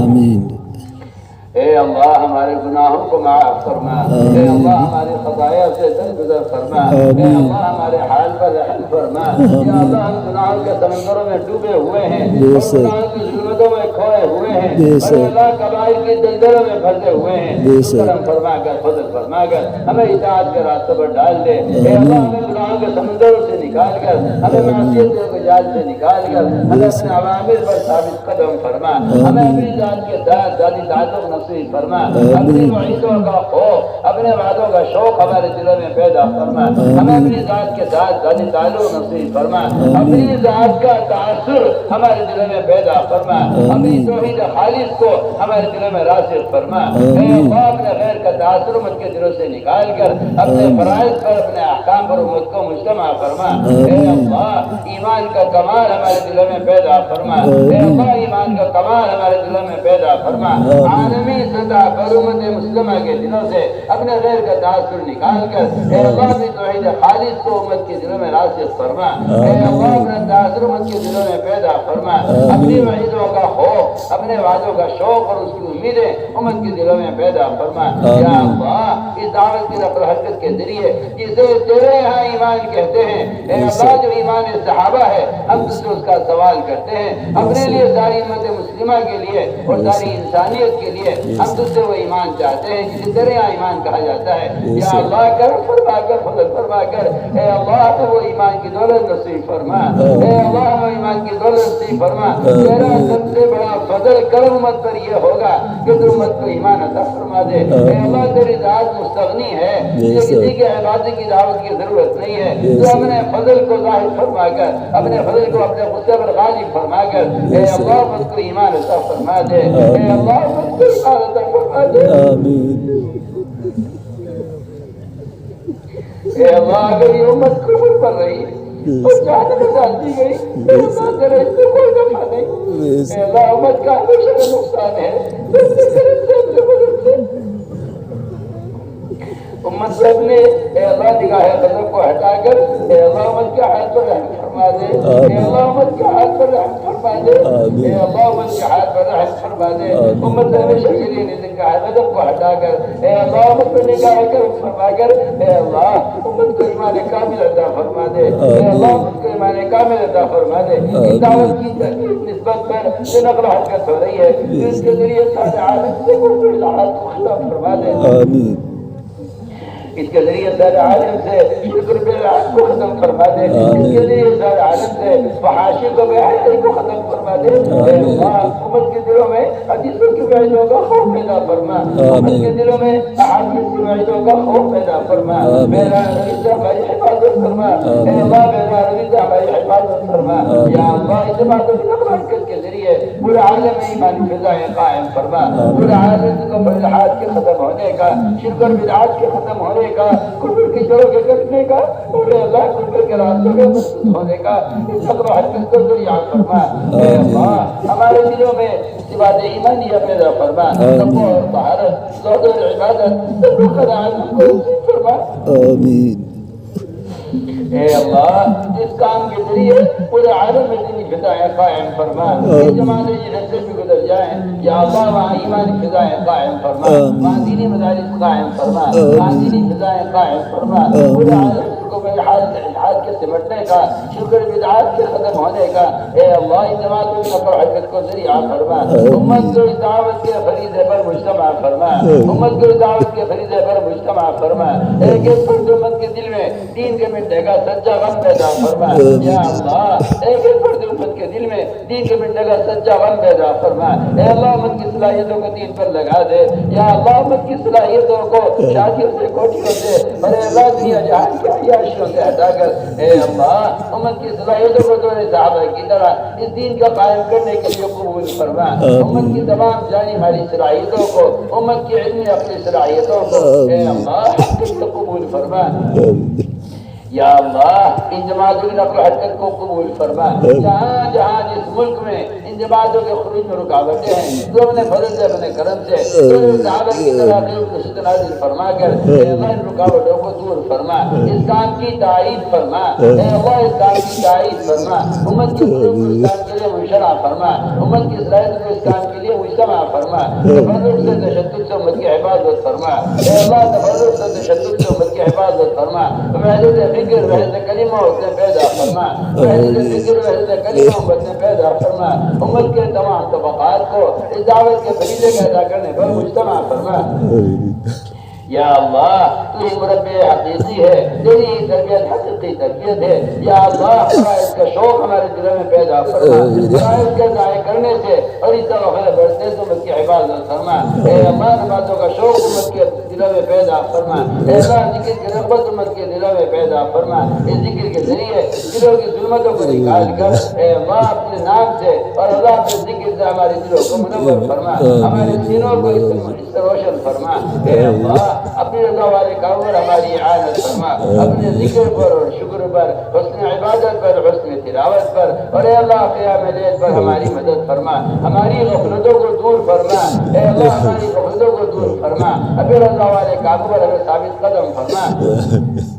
آمین۔ اے اللہ ہمارے گناہوں کو معاف فرما، اے اللہ ہماری خطایا سے درگزر فرما، اے اللہ ہمارے حال پر رحم فرما۔ یا اللہ ہم گناہوں کے سمندروں میں ڈوبے ہوئے ہیں اور گناہوں کی ظلمتوں میں کھوئے ہوئے ہیں اور اللہ کبائر کی دلدلوں میں پھنسے ہوئے ہیں۔ تو کرم فرما کر فضل فرما کر ہمیں اطاعت کے راستے پر ڈال دے۔ اے اللہ ہمیں گناہوں کے سمندروں سے نکال کر، ہمیں معصیت کے جال سے نکال کر ہمیں اپنے عوامر پر ثابت قدم فرما، ہمیں اپنی ذات کے ساتھ ذاتی تعلق نصیب فرما، اپنی وعیدوں کا خوف اپنے وعدوں کا شوق ہمارے دلوں میں پیدا فرما، ہمیں اپنی ذات کے ساتھ ذاتی تعلق نصیب فرما، اپنی ذات کا تاثر ہمارے دلوں میں پیدا فرما، اپنی توحید خالص کو ہمارے دلوں میں راسخ فرما۔ اے اللہ اپنے غیر کا تاثر امت کے دلوں سے نکال کر اپنے فرائض پر اپنے احکام پر امت کو مجتمع فرما۔ اے اللہ ایمان کا کمال ہمارے دلوں میں پیدا فرما، اے اللہ ایمان کا کمال ہمارے دلوں میں پیدا فرما۔ عالمی سطح پر امت مسلمہ کے دلوں سے اپنے غیر کا تاثر نکال کر اے اللہ اپنی توحید خالص کو امت کے دلوں میں راسخ فرما۔ اے اللہ اپنا تاثر امت کے دلوں میں پیدا فرما، اپنی وعیدوں کا خوف اپنے وعدوں کا شوق اور اس کی امیدیں امت کے دلوں میں پیدا فرما۔ یا اللہ اس دعوت کی نقل و حرکت کے ذریعے جسے تیرے یہاں ایمان کہتے ہیں، اے اللہ جو ایمان صحابہ ہے ہم تجھ سے اس کا سوال کرتے ہیں، اپنے لیے ساری امت مسلمہ کے لیے اور ساری انسانیت کے لیے ہم تجھ سے وہ ایمان چاہتے ہیں جسے تیرے یہاں ایمان کہا جاتا ہے۔ یا اللہ کرم فرما کر فضل فرما کر اے اللہ تو وہ ایمان کی دولت نصیب فرما، اے اللہ وہ ایمان کی دولت نصیب فرما۔ تیرا سب سے بڑا فضل کرم امت پر یہ ہوگا کہ تو امت کو ایمان عطا فرما دے۔ اے اللہ تیری ذات مستغنی ہے، کسی کے عبادت کی دعوت کی ضرورت نہیں ہے، تو اپنے فضل کو ظاہر فرما کر اپنے فضل کو اپنے غصے پر غالب فرما کر اے اللہ امت کو ایمان عطا فرما دے، اے اللہ امت کو ایمان عطا فرما دے۔ اے اللہ اگر یہ امت کفر پر رہی اور جہنم میں ڈال دی گئی، اے اللہ تیرے اس سے کوئی نفع نہیں، اے اللہ امت کا ہمیشہ کا نقصان ہے، امت سے اپنے اے اللہ نگاہ غضب کو ہٹا کر اے اللہ امت کے حال پر رحم فرما دے، اے اللہ امت کے حال پر رحم فرما دے، اے اللہ امت کے حال پر رحم فرما دے۔ امت سے ہمیشہ کے لیے نگاہ غضب کو ہٹا کر اے اللہ امت پر نگاہ کرم فرما کر اے اللہ امت کو ایمان کامل عطا فرما دے، اے اللہ امت کو ایمان کامل عطا فرما دے۔ اس دعوت کی نسبت پر جو نقل و حرکت ہو رہی ہے اس کے ذریعے سارے عالم سے کوئی حالات کو ختم فرما دے، اس کے ذریعے سارے عالم سے شکر بالعاد کو ختم فرما دے، اس کے ذریعے سارے عالم سے فحاشی کو بے حیائی کو ختم فرما دے۔ اے اللہ امت کے دلوں میں حدیثوں کی وعیدوں کا خوف پیدا فرما، امت کے دلوں میں احادیث کی وعیدوں کا خوف پیدا فرما، میرا نبی سے ہماری حفاظت فرما، اے اللہ میرا نبی سے ہماری حفاظت فرما۔ یا اللہ اجتماع کی نقل و حرکت کے ذریعے پورے عالم میں ایمانی فضائیں قائم فرما، پورے عالم کو الحاد کے ختم ہونے کا، شرک اور بدعات کے ختم ہونے کا، کفر کی جڑوں کے کٹنے کا اور اللہ کفر کے راستوں کے مضبوط ہونے کا اس نقل و حرکت کو ذریعہ فرما۔ اے اللہ ہمارے دلوں میں صفات ایمانیہ پیدا فرما، تقویٰ اور طہارت، زہد اور عبادت سب کو قناعت کو نصیب فرما۔ آمین۔ اے اللہ اس کام کے ذریعے پورے عالم میں دینی فضائیں قائم فرما، یہ جماعتیں جنہیں سے بھی گزر جائیں یا اللہ وہاں ایمانی فضائیں قائم فرما، وہاں دینی مدارس قائم فرما، وہاں دینی فضائیں قائم فرما، پورے عالم کو بے الحاد کے سمٹنے کا، شکر بدعات کے ختم ہونے کا اے اللہ اس جماعتوں کی نقل و حرکت کو ذریعہ فرما، امت کو اس دعوت کے فریضے پر مجتمع فرما، امت کو اس دعوت کے فریضے پر مجتمع فرما، ایک ایک فرد امت کے دل میں دین کے مٹنے کا سچا غم پیدا فرما۔ یا اللہ ایک ایک فرد امت کے دل میں دین کے مٹنے کا سچا غم پیدا فرما، اے اللہ امت کی صلاحیتوں کو دین پر لگا دے، یا اللہ امت کی صلاحیتوں کو شادیوں سے کوٹھیوں سے بڑے اللہ دنیا جہان کی عیاشیوں سے ہٹا کر اے اللہ امت کی صلاحیتوں کو دور صحابہ کی طرح اس دین کا قائم کرنے کے لیے قبول فرما، امت کی تمام جانی مالی صلاحیتوں کو، امت کی علمی عقلی صلاحیتوں کو اے اللہ حق سے قبول فرما۔ یا اللہ ان جماعتوں کی نقل و حرکت کو قبول فرما، جہاں جہاں جس ملک میں ان جماعتوں کے خروج میں رکاوٹیں ہیں تو اپنے فضل سے اپنے کرم سے صحابہ کی طرح نازل فرما کر اے اللہ ان رکاوٹوں کو دور فرما، اس کام کی تائید فرما، اے اللہ اس کام کی تائید فرما، امت کے قلوب کو اس کام کے لیے منشرح فرما، امت کی صلاحیت کو اس کام کے لیے مجتمع فرما, تفرق سے تشدد سے امت کی حفاظت فرما, اے اللہ تفرق سے تشدد سے امت کی حفاظت فرما, وحدت فکر وحدت کلمہ امت نے پیدا فرما, وحدت فکر وحدت کلمہ امت نے پیدا فرما, امت کے تمام طبقات کو اس دعوت کے فریضے کا ادا کرنے پر مجتمع فرما. یا اللہ تو ہی مربع حقیقی ہے, تیری ہی تربیت حقیقی تربیت ہے. یا اللہ فرائض کا شوق ہمارے دلوں میں پیدا فرما, فرائض کے ضائع کرنے سے اور اس طرح بڑھتے سے امت کی حفاظت فرما. اے اللہ نمازوں کا شوق امت کے دلوں میں پیدا فرما, اے اللہ ذکر کی رغبت امت کے دلوں میں پیدا فرما. اس ذکر کے ذریعے دلوں کی ظلمتوں کو نکال کر اے اللہ اپنے نام سے اور اللہ کے ذکر سے ہمارے دلوں کو منور فرما, ہمارے سینوں کو اس سے روشن فرما. اے اللہ اپنی رضا والے کام پر ہماری اعانت فرما, اپنے ذکر پر اور شکر پر, حسن عبادت پر, حسن تلاوت پر, اور اے اللہ قیام لیل پر ہماری مدد فرما, ہماری غفلتوں کو دور فرما. اے اللہ ہماری غفلتوں کو دور فرما, اپنے رضا والے کام پر ہمیں ثابت قدم فرما.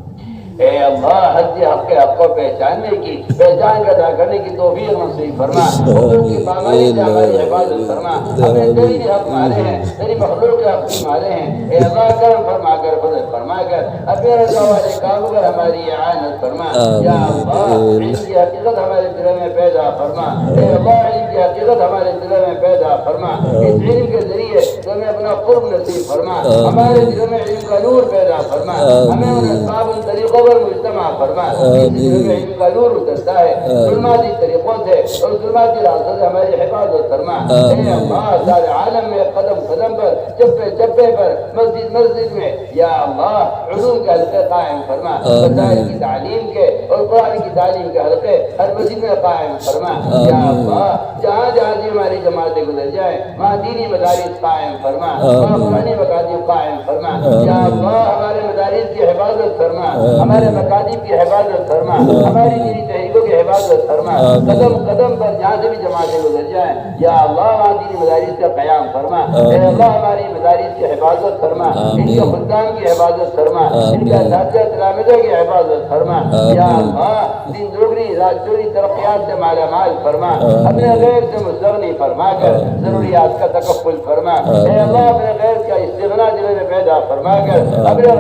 اے اللہ حد حق کے حق کو پہچاننے کی, پہچان کا ادا کرنے کی توفیق نصیب فرما, حقوق کی پامالی سے ہماری حفاظت فرما. ہمیں تیری بھی حق مارے ہیں, تیری مخلوق کے حق بھی مارے ہیں. اے اللہ کرم فرما کر, فضل فرما کر اپنے رضا والے کاموں پر ہماری اعانت فرما. یا اللہ علم کی حقیقت ہمارے دلوں میں پیدا فرما, اے اللہ علم کی حقیقت ہمارے دلوں میں پیدا فرما. اس علم کے ذریعے تمہیں اپنا قرب نصیب فرما, ہمارے دلوں میں علم کا نور پیدا فرما, ہمیں ان اسباب ان طریقوں پر مجتمع فرما جس میں علم کا نور اترتا ہے, ظلماتی طریقوں سے اور ظلماتی راستوں سے ہماری حفاظت فرما. اے اللہ سارے عالم میں قدم قدم پر, چپے چپے پر, مسجد مسجد میں یا اللہ علوم کے حلقے قائم فرما, مسائل کی تعلیم کے اور قرآن کی تعلیم کے حلقے ہر مسجد میں قائم فرما. یا اللہ جہاں جہاں سے ہماری جماعتیں گزر جائیں وہاں دینی مدارس قائم فرما, وہاں قرآنی مکاتب قائم فرما. یا اللہ ہمارے مدارس کی حفاظت فرما, ہمارے مکاتب کی حفاظت فرما, ہماری دینی تحریکوں کی حفاظت فرما. قدم قدم پر جہاں سے بھی جماعتیں گزر جائیں یا اللہ وہاں دینی مدارس کا قیام فرما. اے اللہ ہماری مدارس کی حفاظت فرما, ان کے خدام کی حفاظت فرما, ان کے اساتذہ تلامذہ کی حفاظت فرما. یا اللہ دین دوگنی رات چوری ترقیات سے مالا مال فرما, اپنے غیر سے مستغنی فرما کر ضروریات کا تکفل فرما. اے اللہ اپنے غیر کا استغنا دل میں پیدا فرما کر اپنے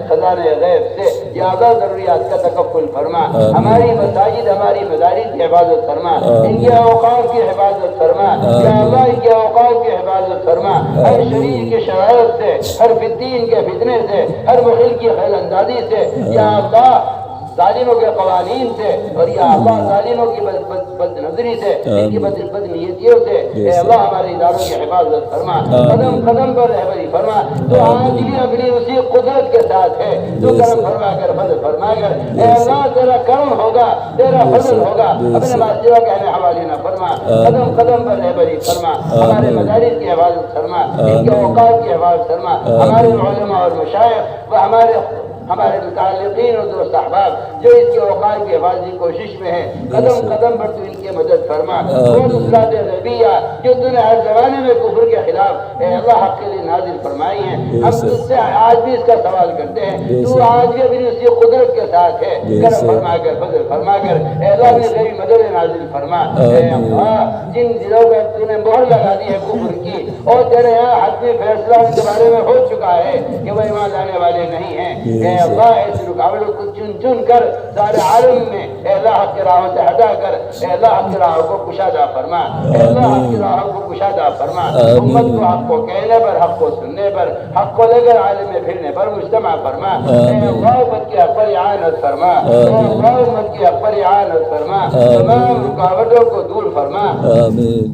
خزانے غیب سے یا اللہ ضروریات کا تکفل فرما. ہماری مساجد ہماری مدارس کی حفاظت فرما, ان کے اوقاف کی حفاظت فرما. یا اللہ ان کے اوقاف کی حفاظت فرما, ہر شریر کی شرارت سے, ہر فتین کے فتنے سے, ہر مخل کی خیل اندازی سے, یا اللہ ظالموں کے قوانین سے, اور یا اللہ ظالموں کی بد نظری سے, ان کی بد نیتیوں سے اے اللہ ہمارے اداروں کی حفاظت فرما. قدم قدم پر رہبری فرما. تو آج بھی اپنی اسی قدرت کے ساتھ ہے, تو کرم فرما کر, فضل فرما کر. اے اللہ تیرا کرم ہوگا, تیرا فضل ہوگا, اپنے ماسیوا کے ہمیں حوالے نہ فرما. قدم قدم پر رہبری فرما, ہمارے مدارس کی حفاظت فرما, ان کے اوقات کی حفاظت فرما. ہمارے علماء اور مشائخ و ہمارے متعلقین اور دوست احباب جو اس کے اوقات کی حفاظتی کوشش میں ہیں, قدم قدم پر تو ان کی مدد فرما. وہ نصرات غیبیہ جو تو نے ہر زمانے میں کفر کے خلاف اے اللہ حق کے لیے نازل فرمائی ہیں, ہم تجھ سے آج بھی اس کا سوال کرتے ہیں. تو آج بھی اپنی اسی قدرت کے ساتھ ہے, کرم فرما کر, فضل فرما کر اے اللہ اپنی غیبی مدد نازل فرما. اے اللہ جن دلوں میں تو نے مہر لگا دی ہے کفر کی, اور تیرے یہاں حتمی فیصلہ ان کے بارے میں ہو چکا ہے کہ وہ ایمان لانے والے نہیں ہیں, اے اللہ ایسی رکاوٹوں کو چن چن کر سارے عالم میں اے اللہ حق کی راہوں سے ہٹا کر اے اللہ حق کی راہوں کو کشادہ فرما. اے اللہ حق کی راہوں کو کشادہ فرما. امت کو حق کو کہنے پر, حق کو سننے پر, حق کو لے کر عالم میں پھرنے پر مجتمع فرما. اے اللہ امت کی حق پر اعانت فرما. اے اللہ امت کی حق پر اعانت فرما. تمام رکاوٹوں کو دور فرما. آمین.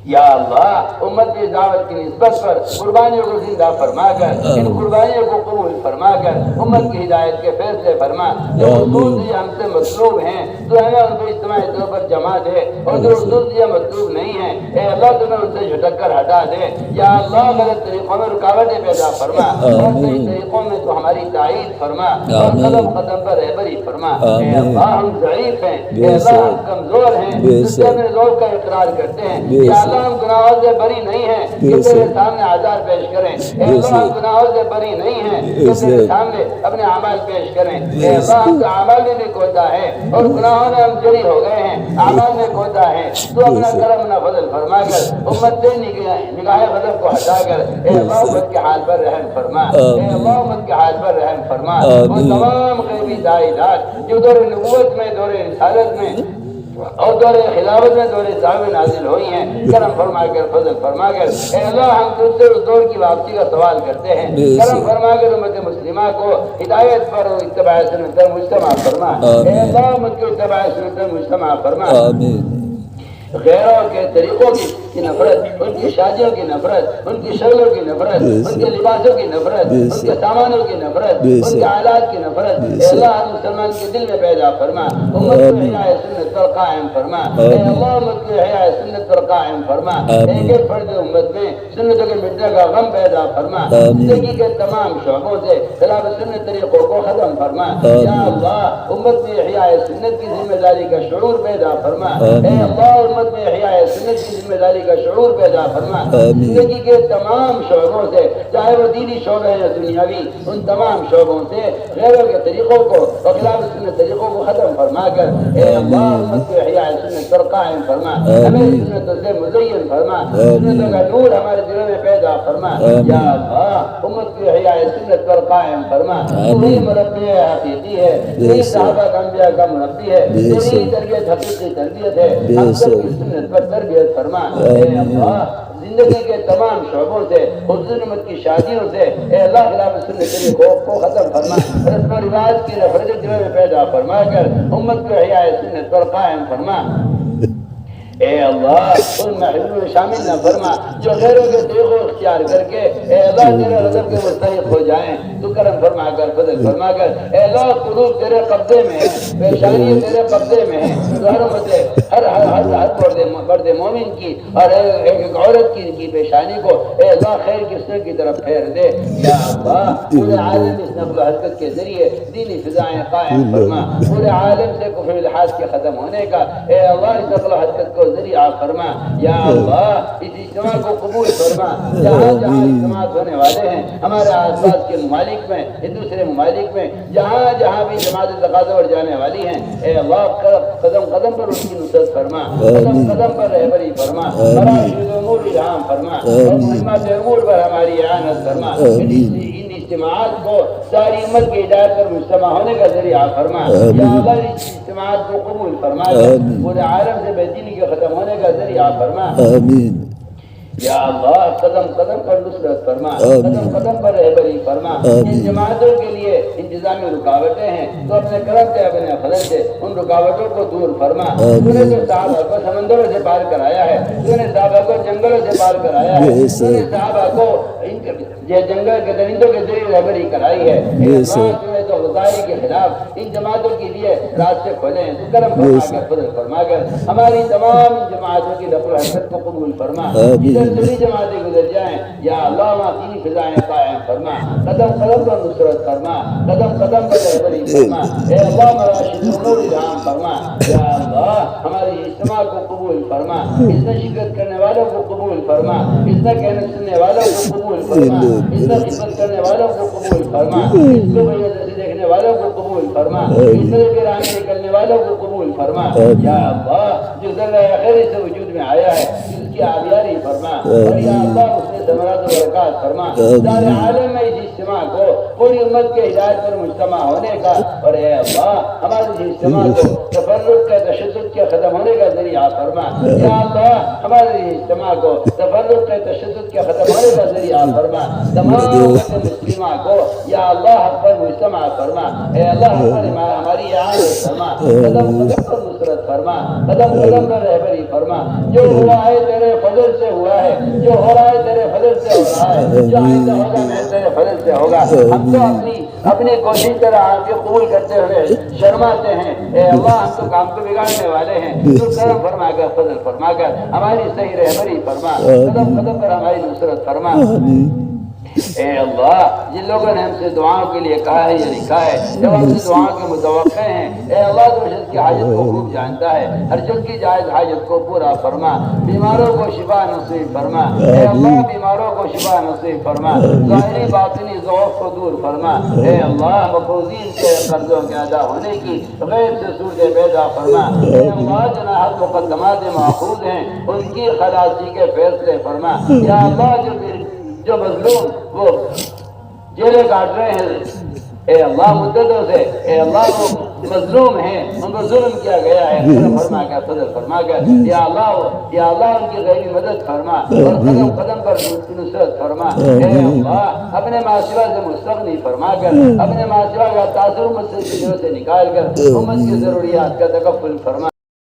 یا اللہ امت کی دعوت کی نسبت پر قربانیوں کو زندہ فرما کر, ان قربانیوں کو قبول فرما کر امت کی ہدایت کے فیصلے فرما. جو اصول یہ ہم سے مطلوب ہیں تو ہمیں ان کو اجتماعی طور پر جمع دے, اور جو اصول یہ مطلوب نہیں ہیں اے اللہ تمہیں ان سے جھٹک کر ہٹا دے. یا اللہ غلط طریقوں میں رکاوٹیں پیدا فرما, اور صحیح طریقوں میں تو ہماری تائید فرما, اور قدم قدم پر رہبری فرما. اے اللہ ہم ضعیف ہیں, اے اللہ ہم کمزور ہیں, جس سے اپنے ذوق کا اقرار کرتے ہیں. یا اللہ ہم گناہوں سے بری نہیں ہیں کہ تیرے سامنے آزار پیش کریں. اے اللہ ہم گناہوں سے بری نہیں ہیں کہ تیرے سامنے اپنے اعمال پیش کریں. اے اللہ ہم تو اعمال میں بھی کوتا ہے اور گناہوں میں ہم جری ہو گئے ہیں, اعمال میں کوتا ہے. تو اپنا کرم نہ فضل فرما کر امت سے نگاہ غضب کو ہٹا کر اے اللہ امت کے حال پر رحم فرما. اے اللہ امت کے حال پر رحم فرما. وہ تمام غیبی داعیات جو دور نبوت میں, دور رسالت میں اور دور خلافت میں, دور صحابہ نازل ہوئی ہیں, کرم فرما کر فضل فرما کر اے اللہ ہم تجھ سے اس دور کی واپسی کا سوال کرتے ہیں. کرم فرما کر امت مسلمہ کو ہدایت پر اتباع سنت پر مجتمع فرما. اے اللہ امت کو اتباع سنت پر مجتمع فرما. غیروں کے طریقوں کی نفرت, ان کی شادیوں کی نفرت, ان کی شکلوں کی نفرت, ان کے لباسوں کی نفرت, ان کے سامانوں کی نفرت, ان کے آلات کی نفرت اے اللہ ہر مسلمان کے دل میں پیدا فرما. امت کو احیاء سنت پر قائم فرما. اے اللہ امت کو احیاء سنت پر قائم فرما. ایک ایک فرد امت میں سنتوں کے مٹنے کا غم پیدا فرما. زندگی کے تمام شعبوں سے خلاف سنت طریقوں کو ختم فرما. یا اللہ امت میں احیاء سنت کی ذمہ داری کا شعور پیدا فرما. اے اللہ میں احیاء سنت کی ذمہ داری کا شعور پیدا فرما. زندگی کے تمام شعبوں سے, چاہے وہ دینی شعبے یا دنیاوی, ان تمام شعبوں سے غیروں کے طریقوں کو اور خلاف سنت طریقوں کو ختم فرما کر اے اللہ امت کو احیاء سنت پر قائم فرما. ہمیں سنتوں سے مزین فرما. سنتوں کا نور ہمارے دلوں میں پیدا فرما. یا اللہ امت کو احیاء سنت پر قائم فرما. وہی مربی حقیقی ہے, یہی صحابہ انبیاء کا مربی ہے, یہی تربیت حقیقی تربیت ہے. ہم سب کی سنت پر تربیت فرما. اے اللہ زندگی کے تمام شعبوں سے, حضور امت کی شادیوں سے اے اللہ خلاف سنت طریقوں کو ختم فرما. رسم و رواج کی نفرت دلوں میں پیدا فرما کر امت کو احیاء سنت پر قائم فرما. اے اللہ ان محبوب میں شامل نہ فرما جو غیروں کے طریقوں اختیار کر کے اے اللہ تیرے غضب کے مستحق ہو جائیں. تو کرم فرما کر فضل فرما کر اے اللہ قلوب تیرے قبضے میں ہے, پیشانی تیرے قبضے میں ہے. ہر مطلب ہر مرد مومن کی اور ایک عورت کی پیشانی کو اے اللہ خیر کی سنت کی طرف پھیر دے. یا اللہ پورے عالم اس نقل و حرکت کے ذریعے دینی فضائیں قائم فرما. پورے عالم سے کفر الحاظ کے ختم ہونے کا اے اللہ اس نقل و حرکت کو ذریعہ فرما. یا اللہ اس اجتماع کو قبول فرما. جہاں جہاں اجتماع ہونے والے ہیں ہمارے آس پاس کے ممالک میں, دوسرے ممالک میں, جہاں جہاں بھی جماعت تقاضا اور جانے والی ہیں اے اللہ قدم قدم پر ان کی نصرت فرما. قدم قدم پر رہبری فرما. مراشد امور الہام فرما اور مہمات امور پر ہماری اعانت فرما. ان اجتماعات کو ساری امت کی ہدایت پر مجتمع ہونے کا ذریعہ فرما. یا اللہ اس اجتماعات کو قبول فرما. پورے عالم سے بے دینی کے ختم ہونے کا ذریعہ فرما. آمین. یا اللہ قدم قدم پر نصرت فرما. قدم قدم پر رہبری فرما. ان جماعتوں کے لیے انتظامی رکاوٹیں ہیں تو اپنے کرم سے, اپنے فضل سے ان رکاوٹوں کو دور فرما. تو نے تو صحابہ کو سمندروں سے پار کرایا ہے, تو نے صحابہ کو جنگلوں سے پار کرایا ہے, تو نے صحابہ کو جنگل کے درندوں کے ذریعے رہبری کرائی ہے. تو غداری کے خلاف ان جماعتوں کے لیے راستے کھولے ہیں. تو کرم فرما کر فضل فرما کر ہماری تمام جماعتوں کی نقل و حرکت کو قبول فرما. سبھی جماعتیں گزر جائیں یا اللہ وہاں دینی فضائیں قائم فرما. قدم قدم پر نصرت فرما. قدم قدم پر رہبری فرما. اے اللہ مراشد امور الہام فرما. یا اللہ ہماری اجتماع کو قبول فرما. اس میں شرکت کرنے والوں کو قبول فرما. اس میں کہنے سننے والوں کو قبول فرما. اس میں خدمت کرنے والوں کو قبول فرما. اس کو دیکھنے والوں کو قبول فرما. اس میں گرانے نکلنے والوں کو قبول فرما. یا اللہ جو ذرہ خیر سے وجود میں آیا ہے اس کی آبیاری فرما. اور یا اللہ اس نے ثمرات و برکات فرما. سارے عالم میں اس اجتماع کو پوری امت کے ہدایت پر مجتمع ہونے کا اور اے اللہ ہمارے اجتماع کو تفرق کے تشدد کے ختم ہونے کا ذریعہ فرما. یا اللہ ہمارے اجتماع کو تفرق کے تشدد کے ختم ہونے کا ذریعہ فرما. تمام مسلمہ کو یا اللہ حق پر مجتمع فرما. اے اللہ ہماری اعانت فرما. قدم قدم پر نصرت فرما. قدم قدم پر رہبری فرما. جو ہوا ہے تیرے فضل سے ہوا ہے, جو ہو رہا ہے تیرے فضل سے ہو رہا ہے, جو آئندہ ہوگا میں تیرے فضل سے ہوگا. ہم تو اپنی کوشش طرح آپ کے قبول کرتے ہوئے شرماتے ہیں. اے اللہ ہم تو کام کو بگاڑنے والے ہیں. تو کرم فرما کر فضل فرما کر ہماری صحیح رہبری فرما. قدم قدم پر ہماری نصرت فرما. اے اللہ جن لوگوں نے ہم سے دعاؤں کے لیے کہا ہے یا لکھا ہے جب ہم سے دعاؤں کے متوقع ہیں اے اللہ تو جس کی حاجت کو خوب جانتا ہے، ہر جس کی جائز حاجت کو پورا فرما، بیماروں کو شفا نصیب فرما، اے اللہ بیماروں کو شفا نصیب فرما، ظاہری باطنی ضعف کو دور فرما، اے اللہ مقروضین کے قرضوں کے ادا ہونے کی غیر سے صورتیں پیدا فرما، اے اللہ جناحت مقدمات ماخوذ ہیں ان کی خلاصی کے فیصلے فرما، یا اللہ جو مظلوم وہ جیلے کاٹ رہے ہیں اے اللہ مدتوں سے، اے اللہ وہ مظلوم ہیں ان پر ظلم کیا گیا ہے، کرم فرما کر فضل فرما کر یا اللہ ان کی غیبی مدد فرما اور قدم قدم پر نصرت فرما، اے اللہ اپنے معاشرہ سے مستغنی فرما کر اپنے معاشرہ کا تاثر امت سے نکال کر امت کی ضروریات کا تکفل فرما،